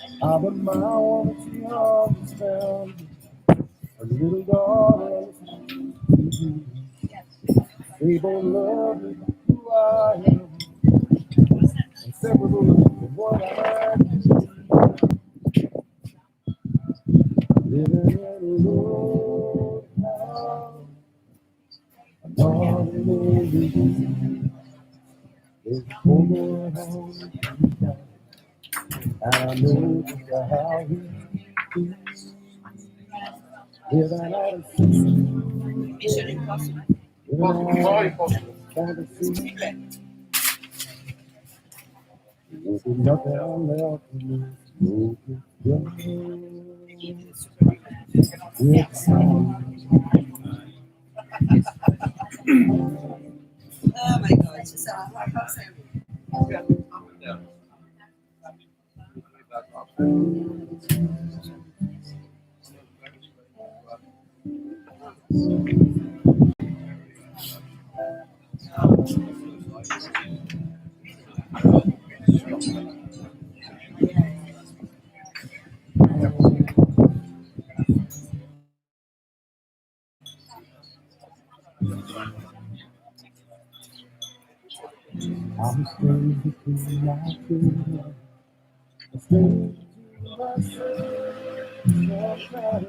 I've been my own young found a little daughter. They both love me who I am, inseparable from what I living in a road now. I'm not living there's no more home now. And I know just how he feels. Living out of sea, living out of fantasy. There's nothing left for me. So it's time. Oh my God, Giselle, I can't say I'm staying between my children. I'm staying to myself.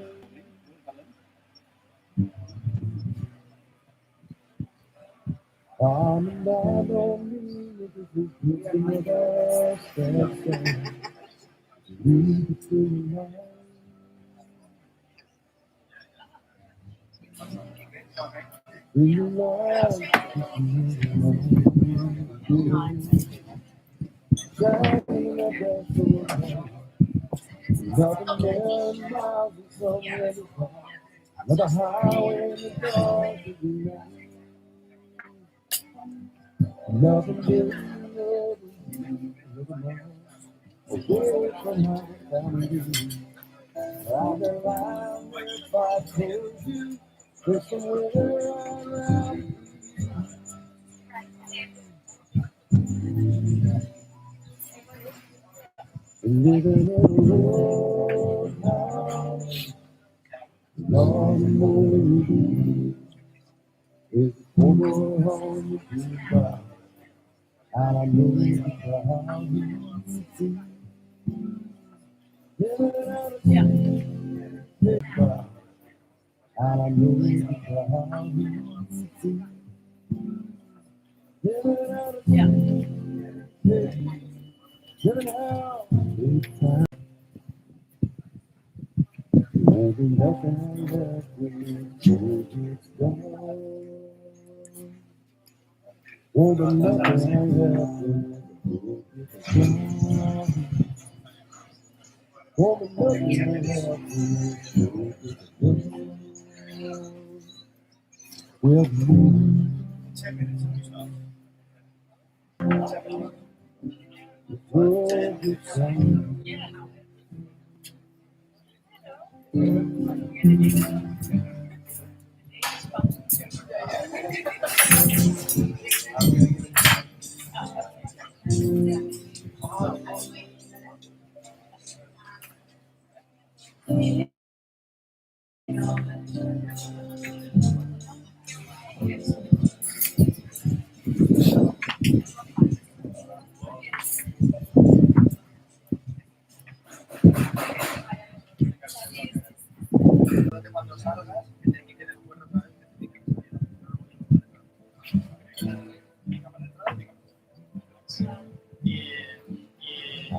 And I don't mean it if it's just another step. Leave between my in love. Driving a desert. Nothing there miles is already gone. Another highway in the dark of the night. Nothing built never more. Away from my family. I've been lying if I told you there's somewhere around. Living in a road house. Long movie is over home with you now. And I know you how you feel. Living out of paper. And I know you how you feel. Living out of paper. Living out of time. Maybe nothing left with me. So it's gone. Oh, but nothing left with me. It's gone. Oh, but nothing left with me. With me. Oh, it's gone.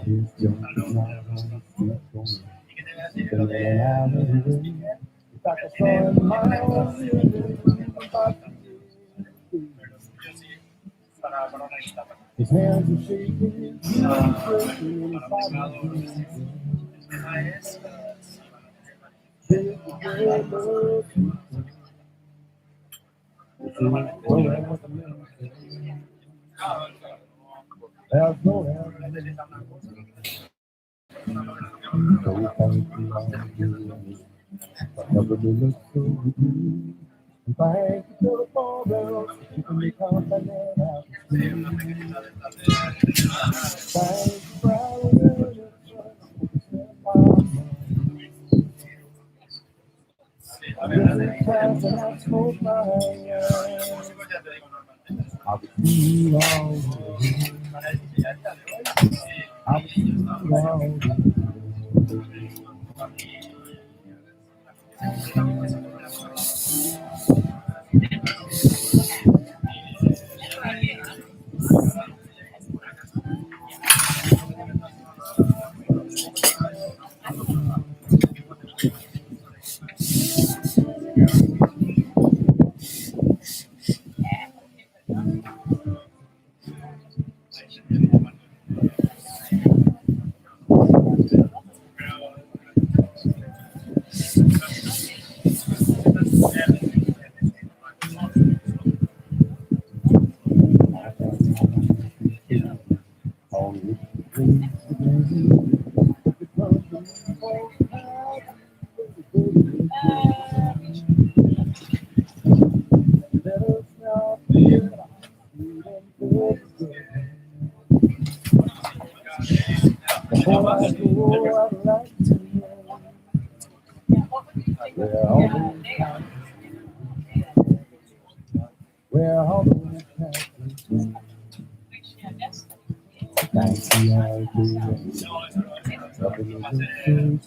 It's just not gonna keep going. Feeling out of the way. If I could find my own his hands are shaking, he's shaking, his body is shaking. There's no so thank you all you never be look so good. Thank you for the fall girls, keeping me confident out. Thank you for all the past and I smoke my I was too long. I was too long. All the things let us not forget before I go, I'd like to know where all those times, where all those times, fancy ideas, nothing in the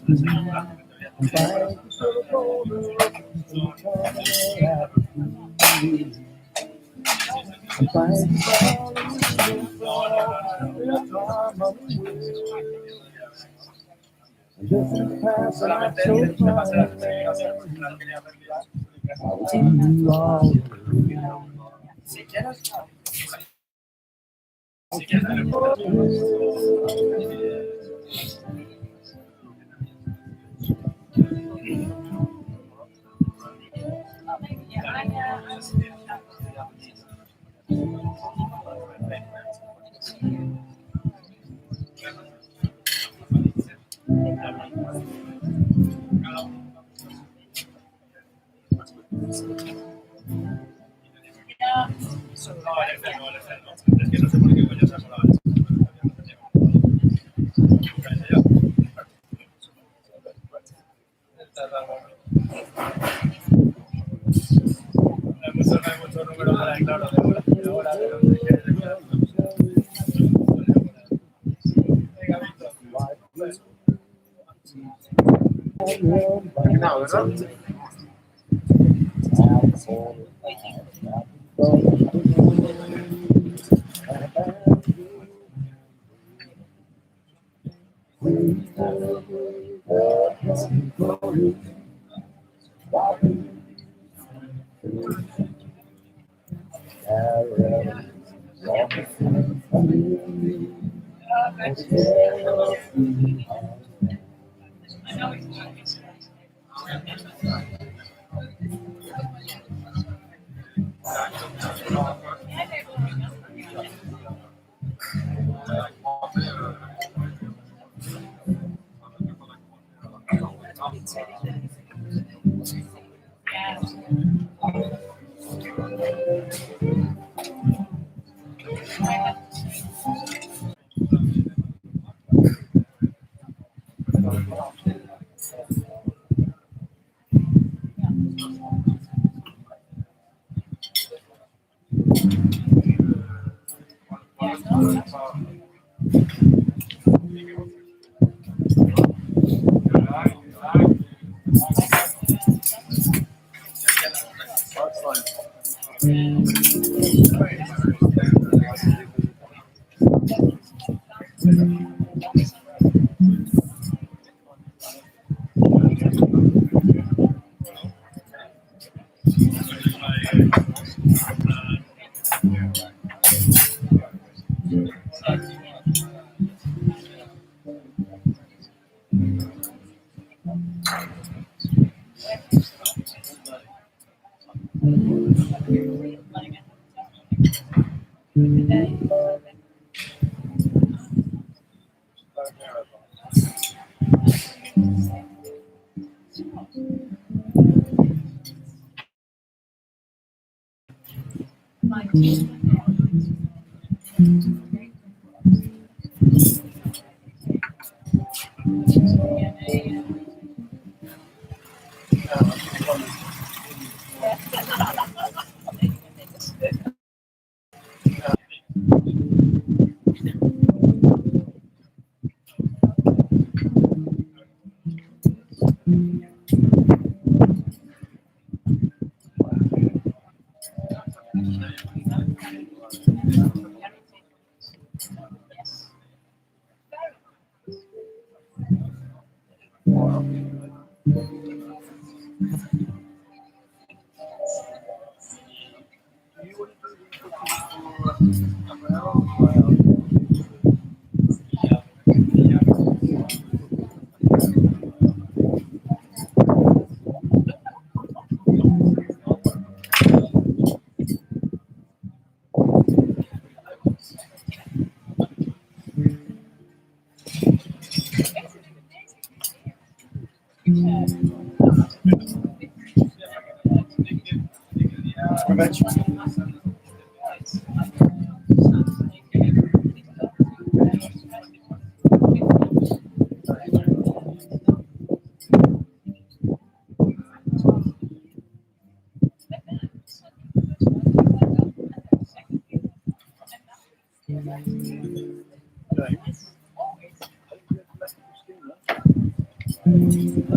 first and find the golden and coming out of you. And find the just in the past and I'm so fine. I was too long. No, ¿verdad?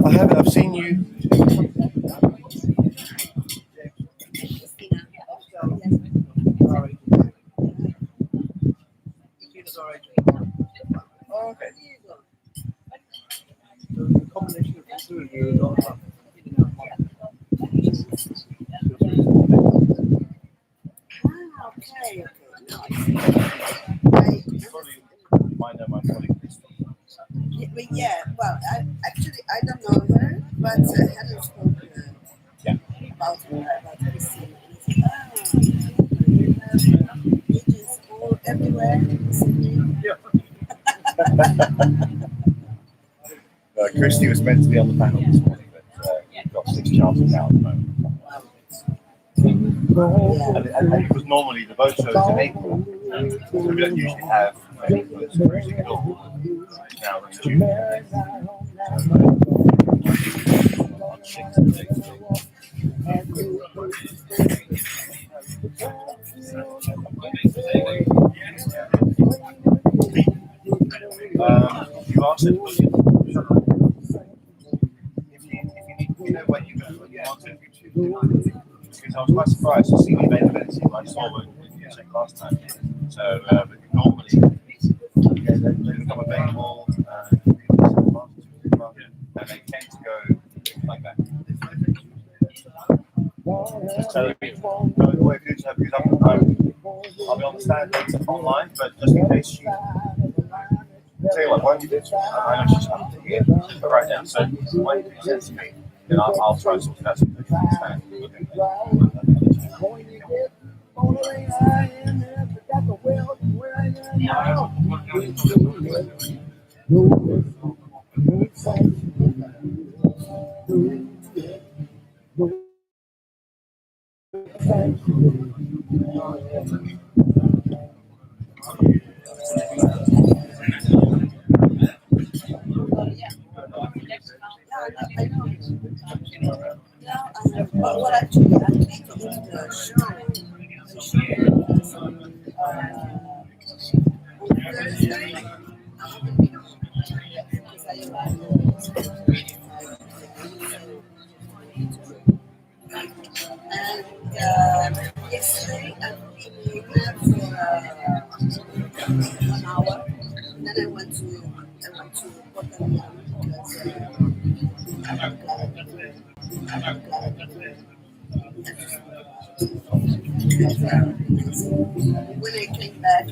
I haven't. I've seen you. Oh, okay. The combination of the two of you is not fun. Okay. You probably might know my colleague Christy. Yeah, well, I don't know her, but Helen spoke Yeah. about Christine. Agents all everywhere. Christy was meant to be on the panel this morning, but we've got 6 chances now at the moment. Because normally the boat show is in April, so we don't usually have many boats cruising at all. It's now in June. You asked it. If you need, you know when you want to, because I was quite surprised to see the availability. I saw when you checked last time. So normally they become available and they tend to go like that. So we're good to have, because I'll be on the stand later online, but just in case you tell you what, why don't you do it? I know she's not here, but right now, so why don't you send to me? Then I'll try and sort it out so that you can stand. Well, actually, I think in the show, on Thursday, I haven't been on because I and yesterday I've been here for an hour. And then I went to Portland because when I came back,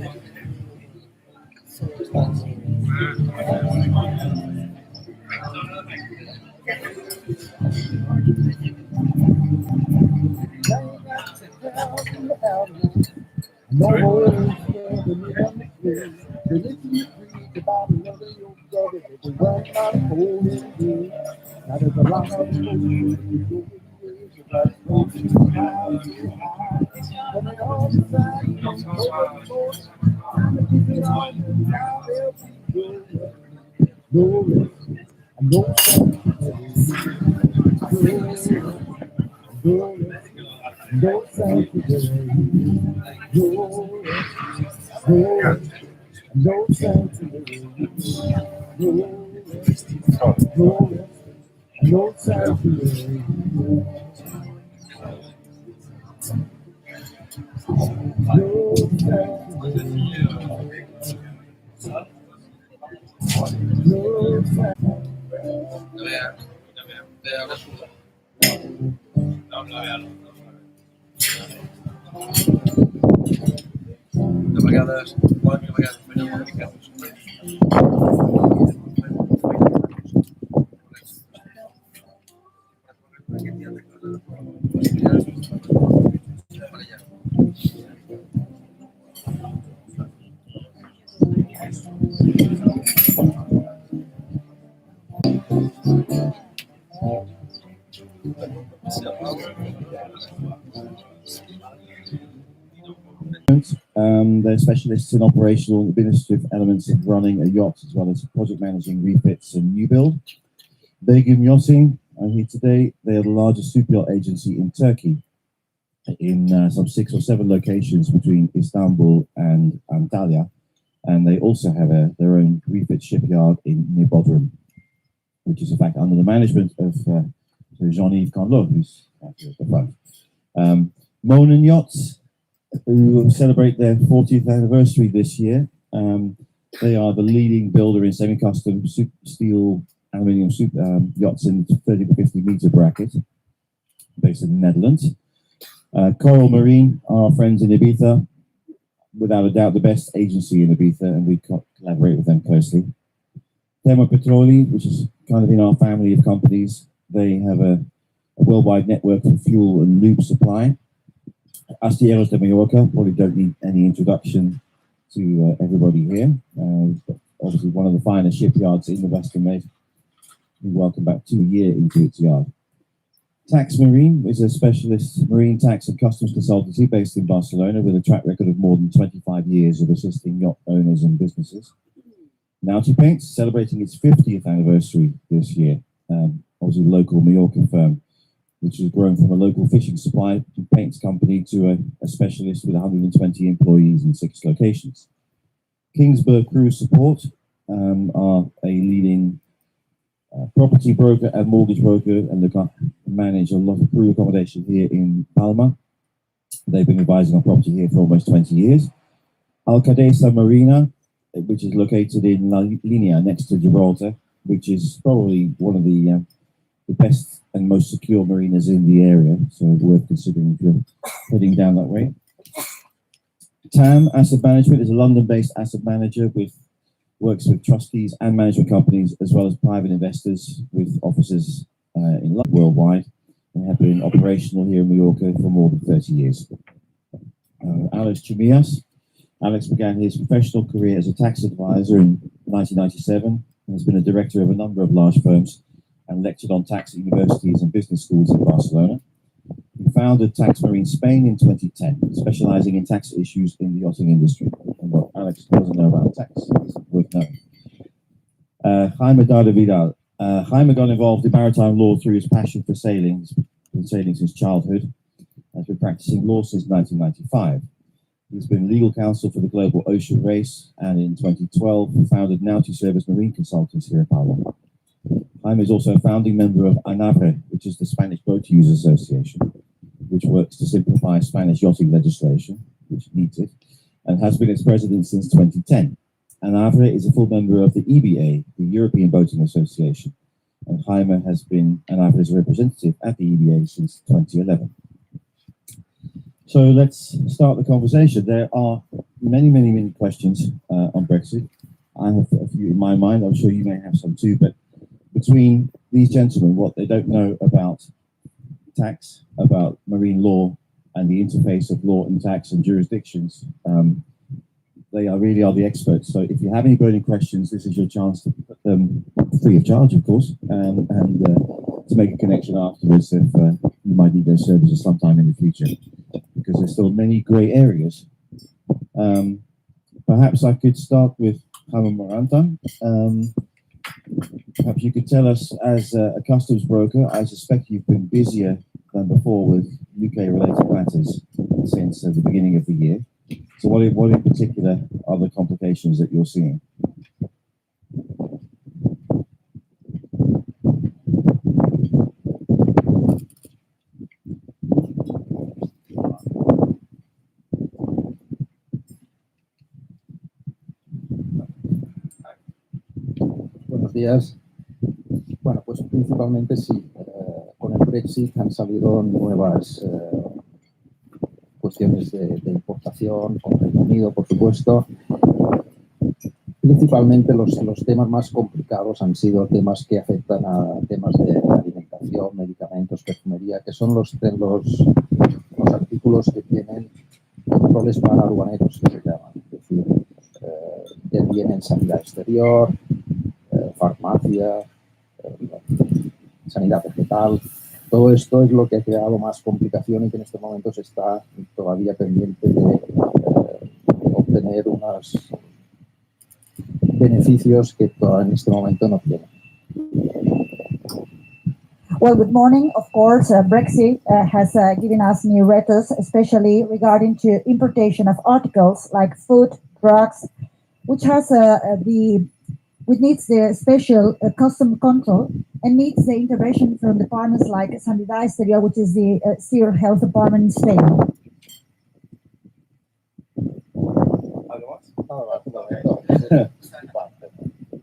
They're specialists in operational and administrative elements of running a yacht, as well as project managing refits and new build. Begum Yachting are here today. They are the largest super yacht agency in Turkey, in some 6 or 7 locations between Istanbul and Antalya. And they also have their own refit shipyard near Bodrum, which is in fact under the management of Jean-Yves Conlot, who's here at the front. Monin Yachts, who celebrate their 40th anniversary this year. They are the leading builder in semi-custom steel aluminium yachts in the 30 to 50 meter bracket, based in the Netherlands. Coral Marine are our friends in Ibiza, without a doubt the best agency in Ibiza, and we collaborate with them closely. Tema Petroli, which is kind of in our family of companies, they have a worldwide network of fuel and lube supply. Astilleros de Mallorca, probably don't need any introduction to everybody here. Obviously one of the finest shipyards in the Western Med. We welcome back 2 years into its yard. Tax Marine is a specialist marine tax and customs consultancy based in Barcelona with a track record of more than 25 years of assisting yacht owners and businesses. Naughty Paints, celebrating its 50th anniversary this year. Obviously a local Mallorcan firm, which has grown from a local fishing supply paints company to a specialist with 120 employees in 6 locations. Kingsburg Cruise Support are a leading property broker and mortgage broker, and they manage a lot of crew accommodation here in Palma. They've been advising on property here for almost 20 years. Alcadesa Marina, which is located in La Linea next to Gibraltar, which is probably one of the best and most secure marinas in the area, so worth considering if you're heading down that way. TAM Asset Management is a London-based asset manager works with trustees and management companies, as well as private investors with offices in London worldwide, and have been operational here in Mallorca for more than 30 years. Alex Chumillas. Alex began his professional career as a tax advisor in 1997 and has been a director of a number of large firms and lectured on tax at universities and business schools in Barcelona. He founded Tax Marine Spain in 2010, specializing in tax issues in the yachting industry. And what Alex doesn't know about tax is worth knowing. Jaime Darda Vidal. Jaime got involved in maritime law through his passion for sailing. He's been sailing since childhood. Has been practicing law since 1995. He's been legal counsel for the Global Ocean Race, and in 2012 he founded Naughty Service Marine Consultants here in Palma. Jaime is also a founding member of ANAVRE, which is the Spanish Boat Users Association, which works to simplify Spanish yachting legislation, which needs it, and has been its president since 2010. ANAVRE is a full member of the EBA, the European Boating Association, and Jaime has been ANAVRE's representative at the EBA since 2011. So let's start the conversation. There are many questions on Brexit. I have a few in my mind. I'm sure you may have some too, but between these gentlemen, what they don't know about tax, about marine law, and the interface of law and tax and jurisdictions, they really are the experts. So if you have any burning questions, this is your chance to put them free of charge, of course, and to make a connection afterwards if you might need their services sometime in the future, because there's still many grey areas. Perhaps I could start with Jaime Moranta. Perhaps you could tell us, as a customs broker, I suspect you've been busier than before with UK-related matters since the beginning of the year. So what in particular are the complications that you're seeing? Buenos días. Pues principalmente sí. Con el Brexit han salido nuevas cuestiones de importación con Reino Unido, por supuesto. Principalmente los temas más complicados han sido temas que afectan a temas de alimentación, medicamentos, perfumería, que son los artículos que tienen controles paraduaneros, que se llaman. Es decir, intervienen sanidad exterior, farmacia, sanidad vegetal. Todo esto es lo que ha creado más complicación y que en este momento se está todavía pendiente de obtener unos beneficios que todavía en este momento no tienen. Well, good morning. Of course, Brexit has given us new retos, especially regarding to importation of articles like food, drugs, which has which needs the special custom control and needs the intervention from departments like Sanidad Exterior, which is the exterior health department in Spain.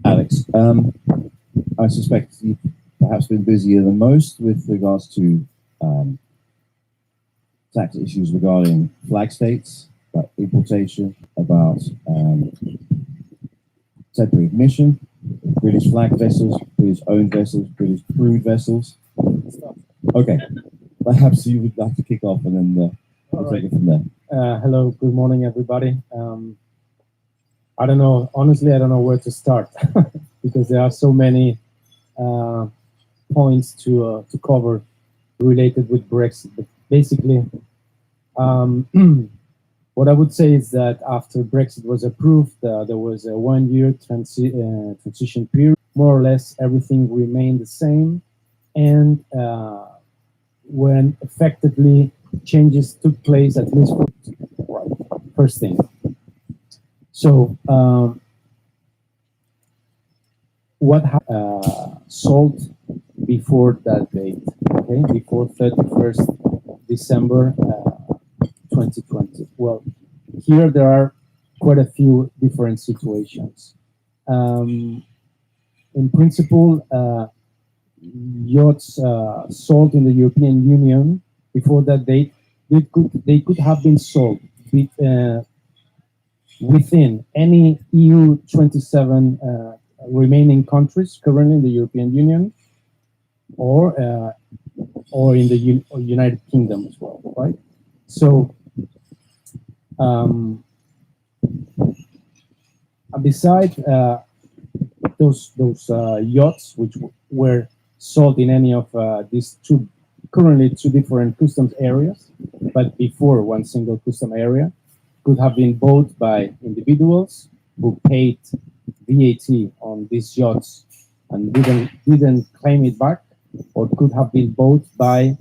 Alex, I suspect you've perhaps been busier than most with regards to tax issues regarding flag states, about importation, about temporary admission, British flag vessels, British owned vessels, British crewed vessels. Okay, perhaps you would like to kick off and then we'll take it from there. Hello, good morning, everybody. I don't know, honestly, I don't know where to start because there are so many points to cover related with Brexit. But basically, what I would say is that after Brexit was approved, there was a 1 year transition period. More or less, everything remained the same, and when effectively changes took place, at least for first thing. So, what sold before that date? Okay, before 31st December 2020. Well, here there are quite a few different situations. In principle, yachts sold in the European Union before that date, they could have been sold within any EU 27 remaining countries currently in the European Union, or in the United Kingdom as well, right? So, besides those yachts which were sold in any of these currently two different customs areas, but before one single custom area, could have been bought by individuals who paid VAT on these yachts and didn't claim it back, or could have been bought by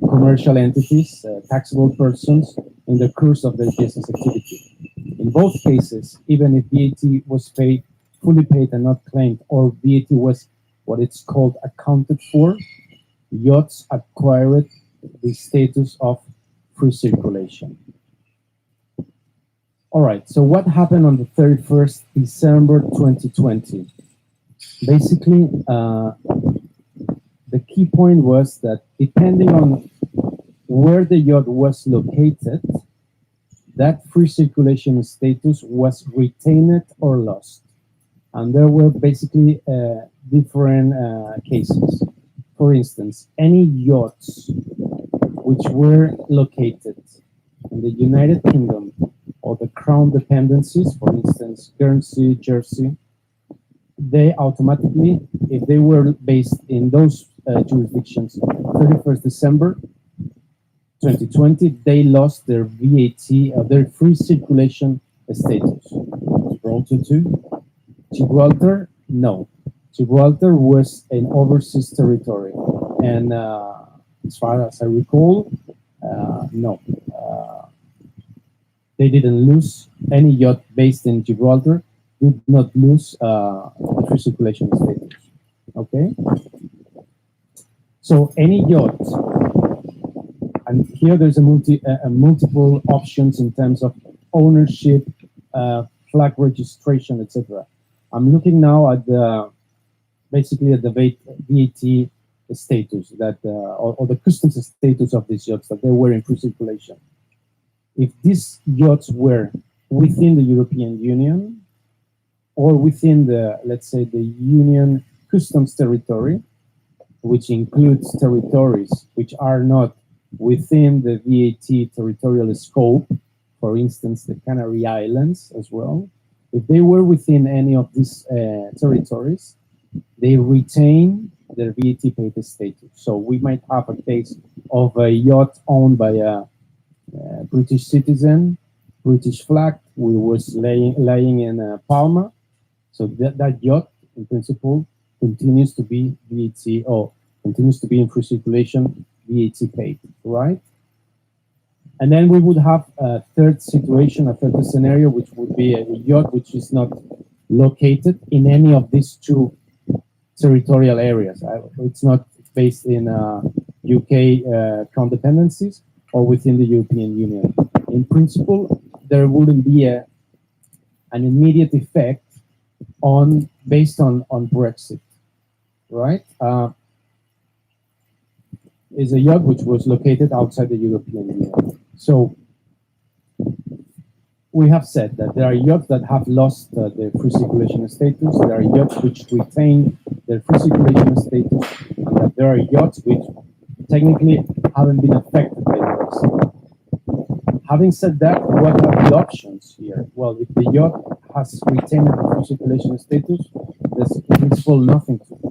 commercial entities, taxable persons, in the course of their business activity. In both cases, even if VAT was paid, fully paid and not claimed, or VAT was what it's called accounted for, yachts acquired the status of free circulation. All right, so what happened on the 31st December 2020? Basically, the key point was that depending on where the yacht was located, that free circulation status was retained or lost. And there were basically different cases. For instance, any yachts which were located in the United Kingdom or the Crown dependencies, for instance, Guernsey, Jersey, they automatically, if they were based in those jurisdictions, 31st December 2020, they lost their VAT, their free circulation status. Gibraltar too? Gibraltar, no. Gibraltar was an overseas territory, and as far as I recall, no. They didn't lose any yacht based in Gibraltar, did not lose the free circulation status. Okay? So any yacht, and here there's a multiple options in terms of ownership, flag registration, etc. I'm looking now at the basically at the VAT status that, or the customs status of these yachts, that they were in free circulation. If these yachts were within the European Union or within the, let's say, the Union customs territory, which includes territories which are not within the VAT territorial scope, for instance, the Canary Islands as well, if they were within any of these territories, they retain their VAT paid status. So we might have a case of a yacht owned by a British citizen, British flag, who was laying in Palma. So that yacht, in principle, continues to be VAT, or continues to be in free circulation, VAT paid, right? And then we would have a third situation, a third scenario, which would be a yacht which is not located in any of these two territorial areas. It's not based in UK crown dependencies or within the European Union. In principle, there wouldn't be an immediate effect based on Brexit, right? Is a yacht which was located outside the European Union. So we have said that there are yachts that have lost their free circulation status, there are yachts which retain their free circulation status, and that there are yachts which technically haven't been affected by Brexit. Having said that, what are the options here? Well, if the yacht has retained the free circulation status, there's in principle nothing to do.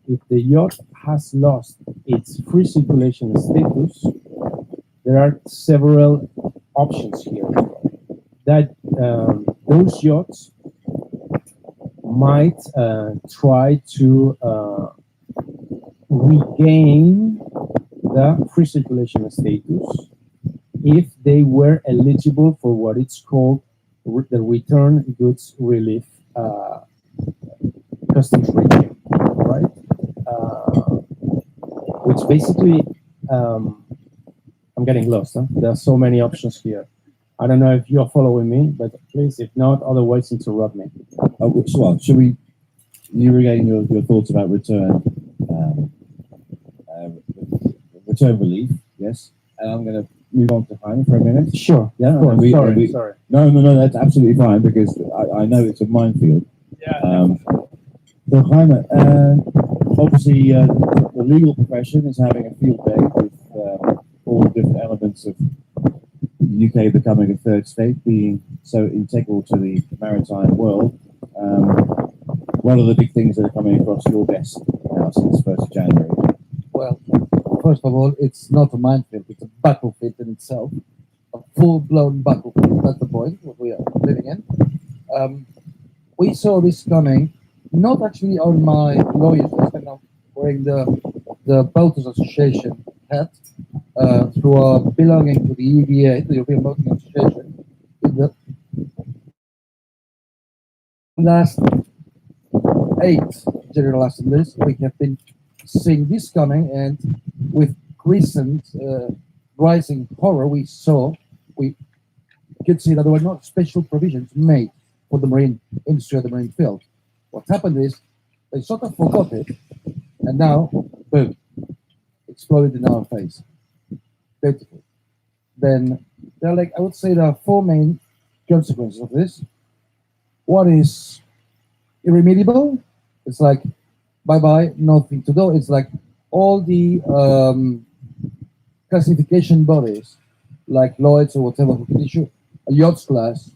If the yacht has lost its free circulation status, there are several options here as well. That those yachts might try to regain the free circulation status if they were eligible for what it's called the return goods relief customs regime, right? Which basically, I'm getting lost, huh? There are so many options here. I don't know if you're following me, but please, if not, otherwise interrupt me. Well, should we, you regain your thoughts about return relief, yes? And I'm going to move on to Jaime for a minute. Sure. Yeah. Sorry. No, that's absolutely fine because I know it's a minefield. Yeah. So Jaime, obviously the legal profession is having a field day with all the different elements of the UK becoming a third state, being so integral to the maritime world. What are the big things that are coming across your desk now since 1st of January? Well, first of all, it's not a minefield, it's a battlefield in itself. A full-blown battlefield, that's the point, what we are living in. We saw this coming, not actually on my lawyer's desk, I'm wearing the Boaters Association hat, through belonging to the EBA, the European Boating Association. In the last 8 General Assemblies, we have been seeing this coming, and with recent rising horror, we could see that there were not special provisions made for the marine industry or the marine field. What happened is they sort of forgot it, and now, boom, exploded in our face. Beautiful. Then there are, I would say there are 4 main consequences of this. One is irremediable. It's like, bye-bye, nothing to do. It's like all the classification bodies, like Lloyd's or whatever, who can issue a yachts class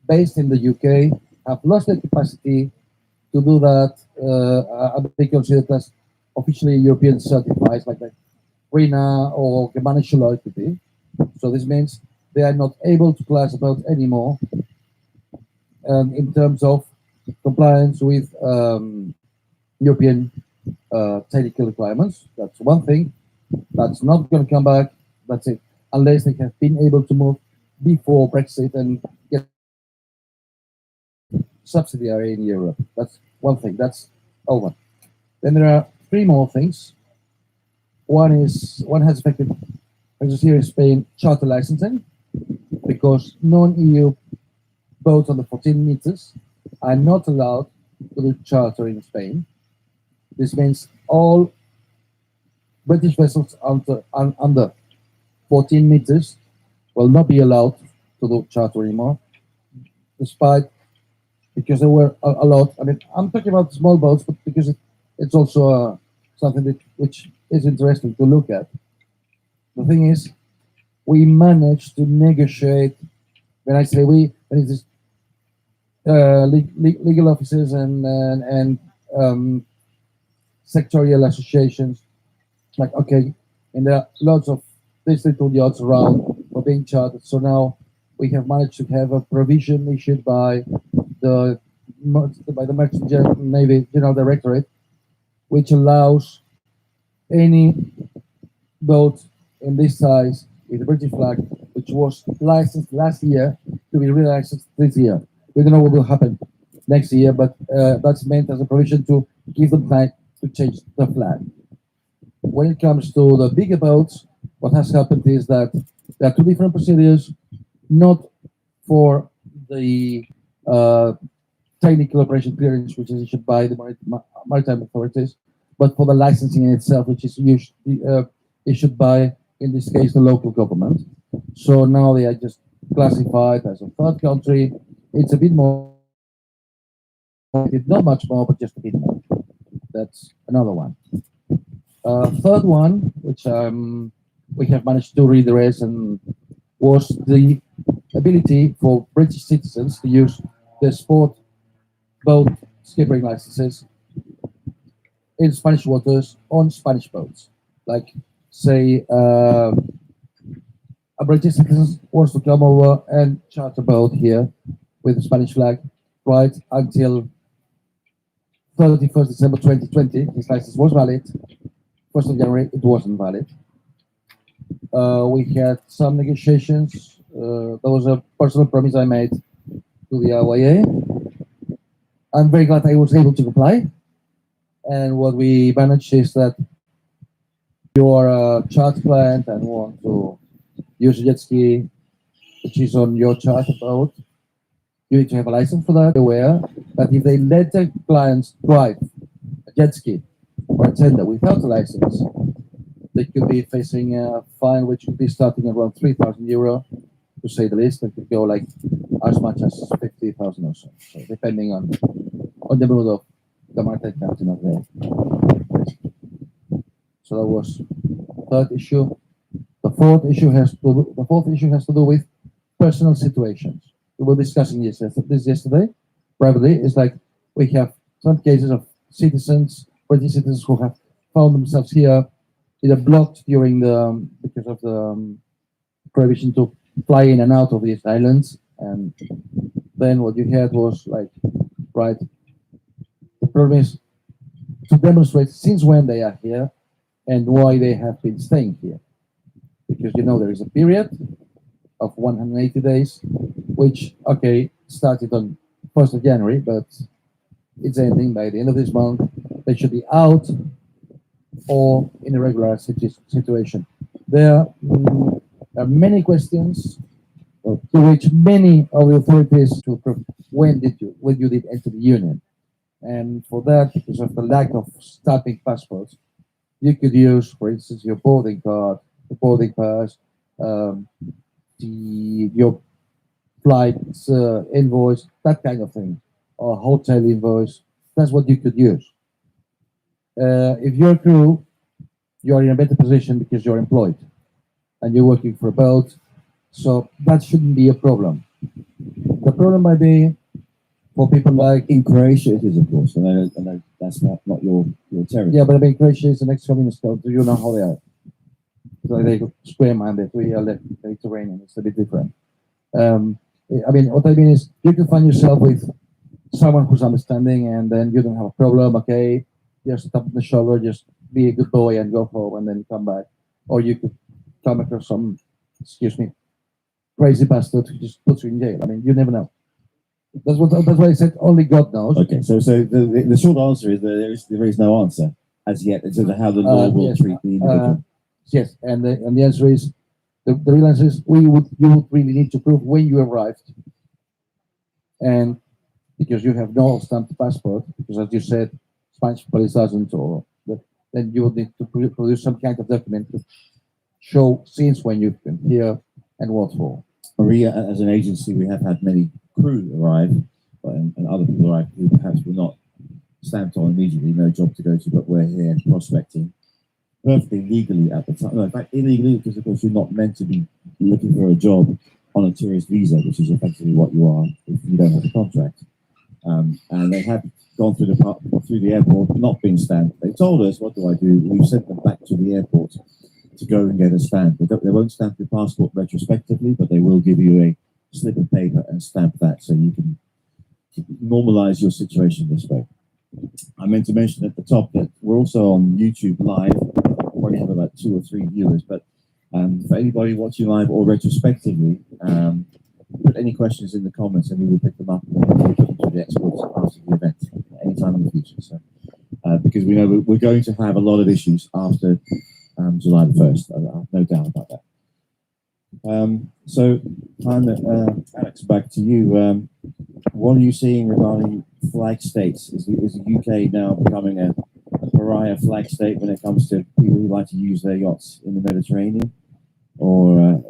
based in the UK, have lost their capacity to do that. They consider class officially European certified, like RINA or Germanische Leute. So this means they are not able to class a boat anymore in terms of compliance with European technical requirements. That's one thing. That's not going to come back. That's it. Unless they have been able to move before Brexit and get subsidiary in Europe. That's one thing. That's over. Then there are 3 more things. One has affected, as you see in Spain, charter licensing, because non-EU boats under 14 meters are not allowed to do charter in Spain. This means all British vessels under 14 meters will not be allowed to do charter anymore, despite because there were a lot. I mean, I'm talking about small boats, but because it's also something which is interesting to look at. The thing is, we managed to negotiate. When I say we, when it is legal officers and sectorial associations, like okay, and there are lots of these little yachts around for being chartered. So now we have managed to have a provision issued the by the Merchant Navy General Directorate, which allows any boat in this size with a British flag, which was licensed last year, to be relicensed this year. We don't know what will happen next year, but that's meant as a provision to give them time to change the flag. When it comes to the bigger boats, what has happened is that there are two different procedures, not for the technical operation clearance, which is issued by the maritime authorities, but for the licensing in itself, which is usually issued by, in this case, the local government. So now they are just classified as a third country. It's a bit more, not much more, but just a bit more. That's another one. Third one, which we have managed to redress, and was the ability for British citizens to use the sport boat skipping licenses in Spanish waters on Spanish boats. Like, say, a British citizen wants to come over and charter a boat here with the Spanish flag, right until 31st December 2020. His license was valid. 1st of January, it wasn't valid. We had some negotiations. That was a personal promise I made to the RYA. I'm very glad I was able to comply. And what we managed is that you are a charter client and want to use a jet ski which is on your charter boat, you need to have a license for that. Aware that if they let their clients drive a jet ski or a tender without a license, they could be facing a fine which could be starting around €3,000, to say the least. It could go like as much as 50,000 or so. So depending on the mood of the market captain of the. So that was third issue. The fourth issue has to do with personal situations. We were discussing this yesterday privately. It's like we have some cases of British citizens who have found themselves here either blocked during because of the prohibition to fly in and out of these islands, and then what you had was like, right, the problem is to demonstrate since when they are here and why they have been staying here, because there is a period of 180 days, which started on 1st of January, but it's ending by the end of this month. They should be out or in a regular situation. There are many questions to which many of the authorities to prove when you did enter the union, and for that, because of the lack of stamping passports, you could use, for instance, your boarding card, the boarding pass, your flight invoice, that kind of thing, or hotel invoice. That's what you could use. If you're a crew, you're in a better position because you're employed and you're working for a boat, so that shouldn't be a problem. The problem might be for people like In Croatia, it is, of course. I know that's not your territory. yeah, but I mean Croatia is an ex-communist country. You know how they are. So they swim and we are left Mediterranean. It's a bit different. I mean, what I mean is you can find yourself with someone who's understanding, and then you don't have a problem. Okay, just tap on the shoulder, just be a good boy and go home, and then come back. Or you could come across some, excuse me, crazy bastard who just puts you in jail. I mean, you never know. That's why I said only God knows. Okay, so the short answer is that there is no answer as yet in terms of how the law will yes. treat the individual. Yes, and the answer is the real answer is you would really need to prove when you arrived, and because you have no stamped passport, because as you said, Spanish police doesn't, or that, then you would need to produce some kind of document to show since when you've been here and what for. Maria, as an agency, we have had many crew arrive, and other people arrive who perhaps were not stamped on immediately, no job to go to, but we're here prospecting perfectly legally at the time. No, in fact, illegally, because of course you're not meant to be looking for a job on a tourist visa, which is effectively what you are if you don't have a contract. And they had gone through the airport, not been stamped. They told us, "What do I do?" We sent them back to the airport to go and get a stamp. They won't stamp your passport retrospectively, but they will give you a slip of paper and stamp that, so you can normalize your situation this way. I meant to mention at the top that we're also on YouTube Live. We probably have about 2 or 3 viewers, but for anybody watching live or retrospectively, put any questions in the comments and we will pick them up and we'll put them to the experts after the event, anytime in the future. So, because we know we're going to have a lot of issues after July the 1st, I have no doubt about that. So, Alex, back to you. What are you seeing regarding flag states? Is the UK now becoming a pariah flag state when it comes to people who like to use their yachts in the Mediterranean? Or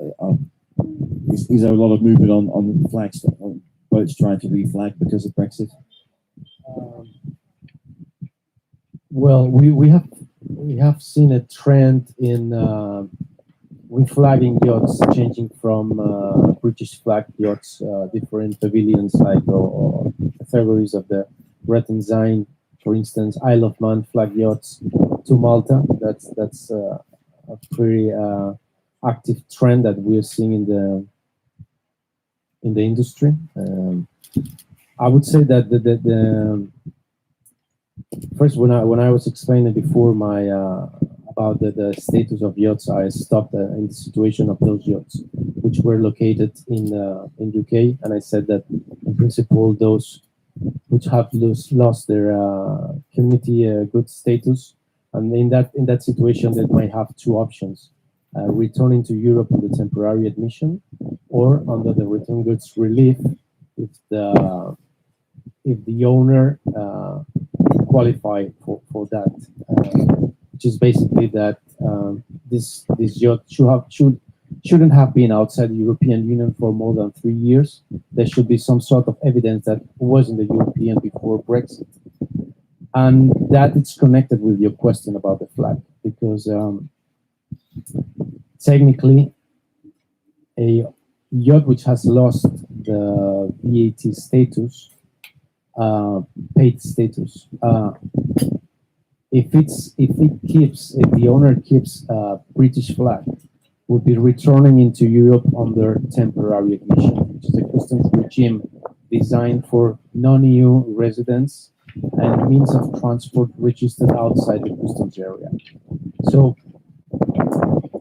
is there a lot of movement on flags, on boats trying to reflag because of Brexit? Well, we have seen a trend in reflagging yachts changing from British flag yachts, different pavilions like or categories of the Rettenzine, for instance, Isle of Man flag yachts to Malta. That's a pretty active trend that we're seeing in the industry. I would say that the first, when I was explaining before my about the status of yachts, I stopped in the situation of those yachts which were located in UK, and I said that in principle those which have lost their community good status, and in that situation they might have two options: returning to Europe on the temporary admission, or under the return goods relief if the owner qualify for that, which is basically that this yacht shouldn't have been outside the European Union for more than 3 years. There should be some sort of evidence that it was in the European before Brexit, and that it's connected with your question about the flag, because technically a yacht which has lost the VAT status, paid status, if the owner keeps a British flag, will be returning into Europe under temporary admission, which is a customs regime designed for non-EU residents and means of transport registered outside the customs area. So,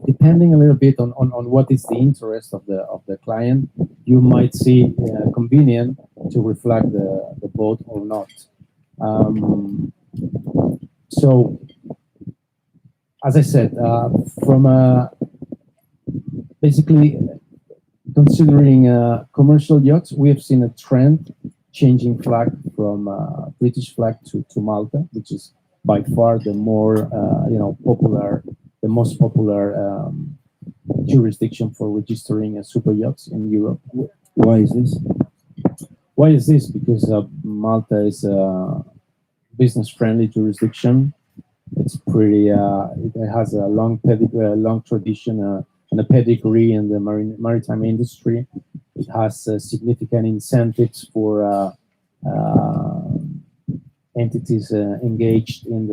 depending a little bit on what is the interest of the client, you might see convenient to reflect the boat or not. So, as I said, from basically considering commercial yachts, we have seen a trend changing flag from British flag to Malta, which is by far the more popular, the most popular jurisdiction for registering super yachts in Europe. Why is this? Why is this? Because Malta is a business-friendly jurisdiction. It's pretty. It has a long tradition and a pedigree in the maritime industry. It has significant incentives for entities engaged in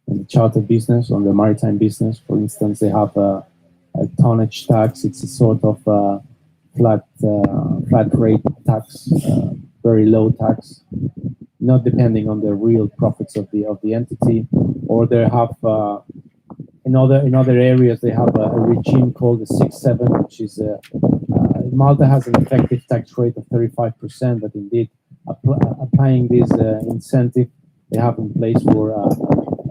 the charter business, on the maritime business. For instance, they have a tonnage tax. It's a sort of flat rate tax, very low tax, not depending on the real profits of the entity. Or they have in other areas they have a regime called the 6-7, which is Malta has an effective tax rate of 35%, but indeed applying this incentive they have in place for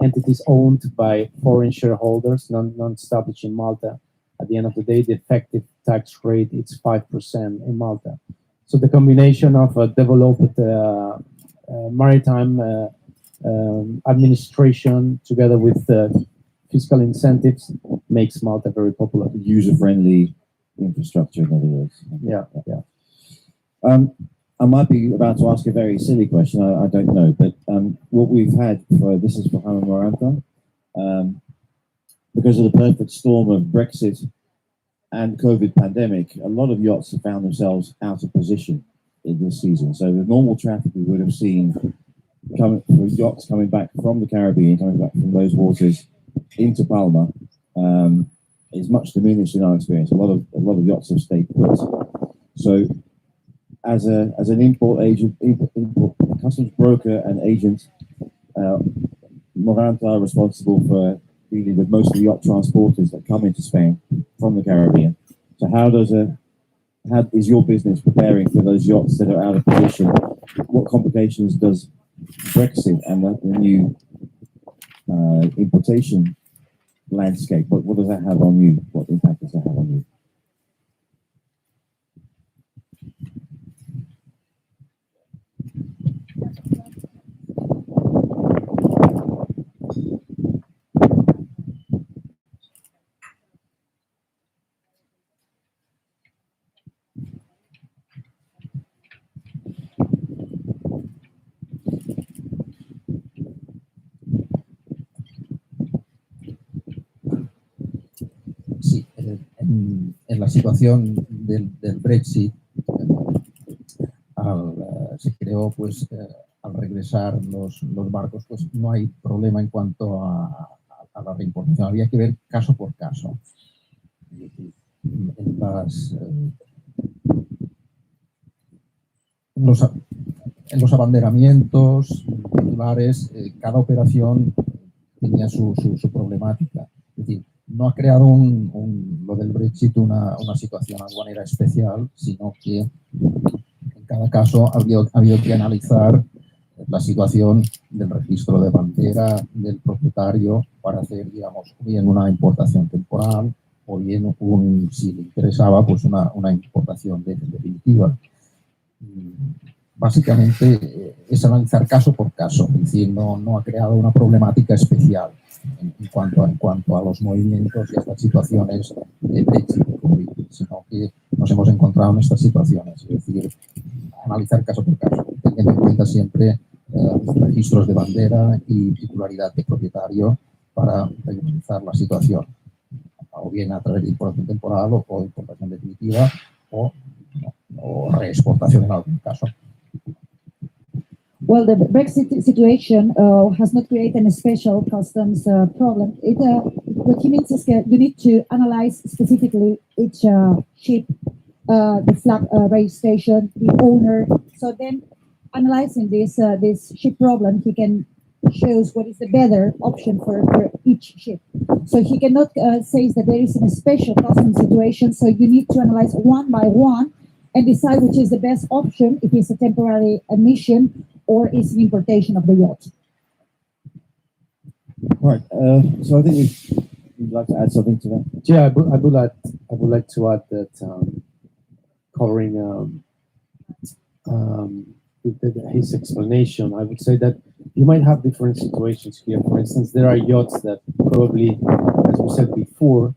entities owned by foreign shareholders, non-established in Malta. At the end of the day, the effective tax rate is 5% in Malta. So the combination of a developed maritime administration together with fiscal incentives makes Malta very popular. User-friendly infrastructure, in other words. Yeah, yeah. I might be about to ask a very silly question. I don't know, but what we've had for this is for Hannah Moranta, because of the perfect storm of Brexit and COVID pandemic, a lot of yachts have found themselves out of position in this season. So the normal traffic we would have seen coming for yachts coming back from the Caribbean, coming back from those waters into Palma, is much diminished in our experience. A lot of yachts have stayed put. So as an import agent, import customs broker and agent, Moranta are responsible for dealing with most of the yacht transporters that come into Spain from the Caribbean. So how is your business preparing for those yachts that are out of position? What complications does Brexit and the new importation landscape, what does that have on you? What impact does that have on you? Sí, en la situación del Brexit, se creó, pues, al regresar los barcos, pues no hay problema en cuanto a la reimportación. Había que ver caso por caso. Es decir, en los abanderamientos titulares, cada operación tenía su problemática. Es decir, no ha creado lo del Brexit una situación aduanera especial, sino que en cada caso ha habido que analizar la situación del registro de bandera del propietario para hacer, digamos, bien una importación temporal o bien si le interesaba, pues una importación definitiva. Básicamente es analizar caso por caso, es decir, no ha creado una problemática especial en cuanto a los movimientos y a estas situaciones de Brexit, sino que nos hemos encontrado en estas situaciones, es decir, analizar caso por caso, teniendo en cuenta siempre registros de bandera y titularidad de propietario para regularizar la situación, o bien a través de importación temporal o importación definitiva o reexportación en algún caso. Well, the Brexit situation has not created a special customs problem. What he means is that you need to analyze specifically each ship, the flag registration, the owner. So then, analyzing this ship problem, he can shows what is the better option for each ship. So he cannot say that there is a special customs situation. So you need to analyze one by one and decide which is the best option, if it's a temporary admission or is an importation of the yacht. Right. So I think you'd like to add something to that. Yeah, I would like to add that covering his explanation, I would say that you might have different situations here. For instance, there are yachts that probably, as we said before,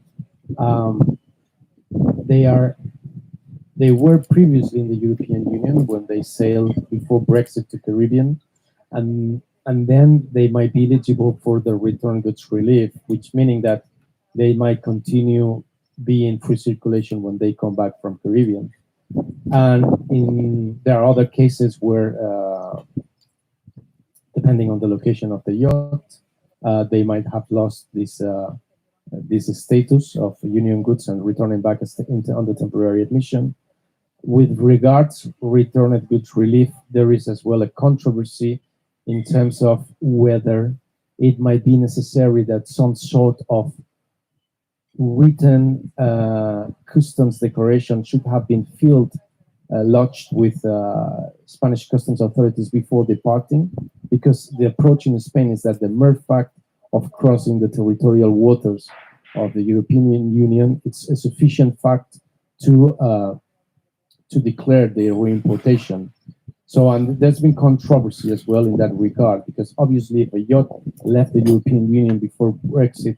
they were previously in the European Union when they sailed before Brexit to Caribbean, and then they might be eligible for the return goods relief, which meaning that they might continue being in free circulation when they come back from Caribbean. And there are other cases where, depending on the location of the yacht, they might have lost this status of union goods and returning back on the temporary admission. With regards returned goods relief, there is as well a controversy in terms of whether it might be necessary that some sort of written customs declaration should have been lodged with Spanish customs authorities before departing, because the approach in Spain is that the mere fact of crossing the territorial waters of the European Union, it's a sufficient fact to declare the reimportation. So, and there's been controversy as well in that regard, because obviously, if a yacht left the European Union before Brexit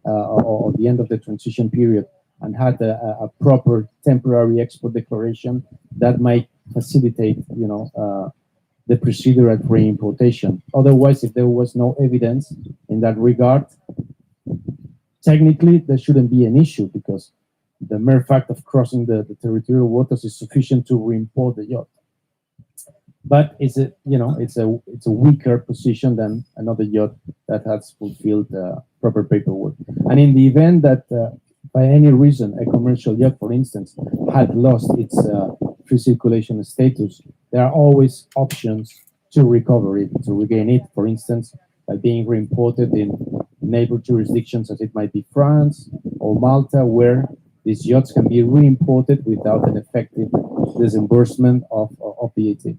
or the end of the transition period and had a proper temporary export declaration, that might facilitate, the procedure at reimportation. Otherwise, if there was no evidence in that regard, technically there shouldn't be an issue, because the mere fact of crossing the territorial waters is sufficient to reimport the yacht. But it's a weaker position than another yacht that has fulfilled proper paperwork. And in the event that by any reason a commercial yacht, for instance, had lost its free circulation status, there are always options to recover it, to regain it, for instance, by being reimported in neighbor jurisdictions, as it might be France or Malta, where these yachts can be reimported without an effective disbursement of VAT.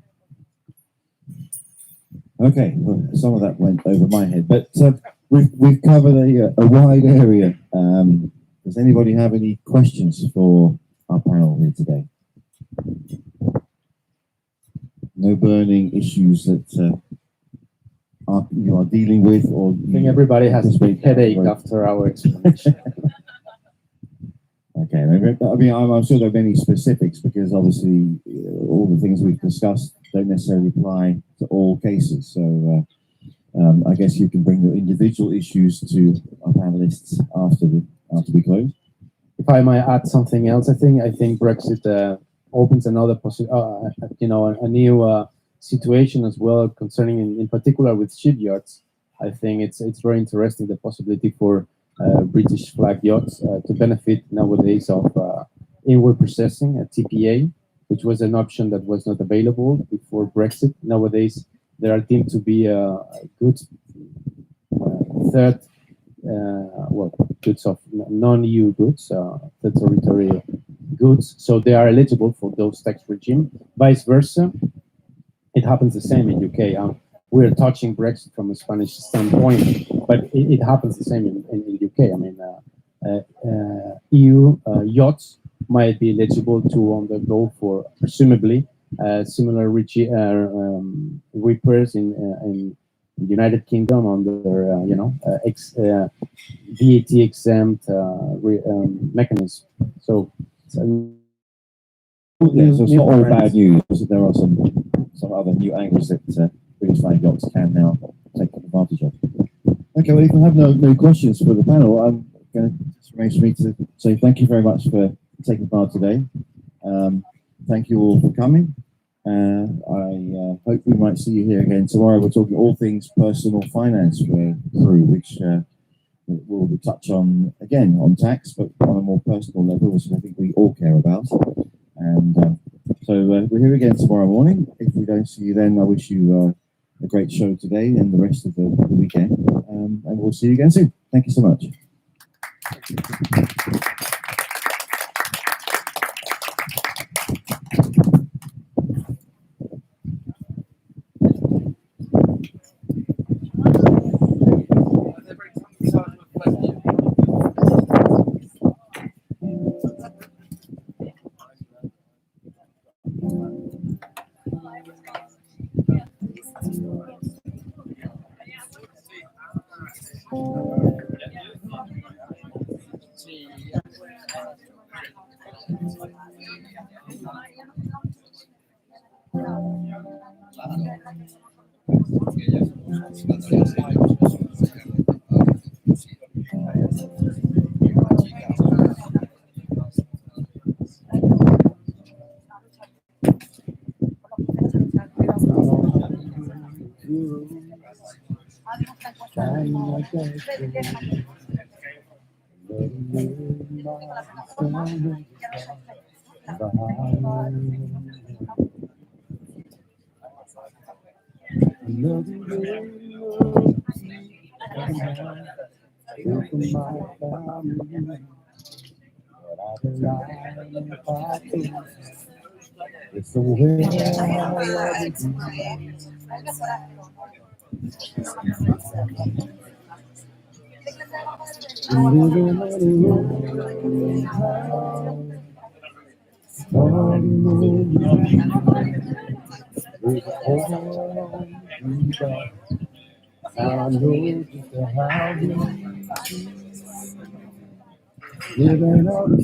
Okay, well, some of that went over my head, but we've covered a wide area. Does anybody have any questions for our panel here today? No burning issues that you are dealing with, or I think everybody has a big headache after our explanation. Okay, I mean, I'm sure there are many specifics, because obviously all the things we've discussed don't necessarily apply to all cases. So I guess you can bring the individual issues to our panelists after we close. If I might add something else, I think Brexit opens another a new situation as well, concerning in particular with shipyards. I think it's very interesting, the possibility for British flag yachts to benefit nowadays of inward processing, a TPA, which was an option that was not available before Brexit. Nowadays, there are deemed to be a good third, goods of non-EU goods, third territory goods, so they are eligible for those tax regime. Vice versa, it happens the same in UK. We're touching Brexit from a Spanish standpoint, but it happens the same in UK. I mean, EU yachts might be eligible to undergo for presumably similar repairs in the United Kingdom under VAT exempt mechanism. So it's not all bad news. There are some other new angles that British flag yachts can now take advantage of. Okay, well, if you have no questions for the panel, I'm going to remain for me to say thank you very much for taking part today. Thank you all for coming. I hope we might see you here again tomorrow. We're talking all things personal finance through, which we'll touch on again on tax, but on a more personal level, which I think we all care about. And so we're here again tomorrow morning. If we don't see you then, I wish you a great show today and the rest of the weekend. And we'll see you again soon. Thank you so much. Living on the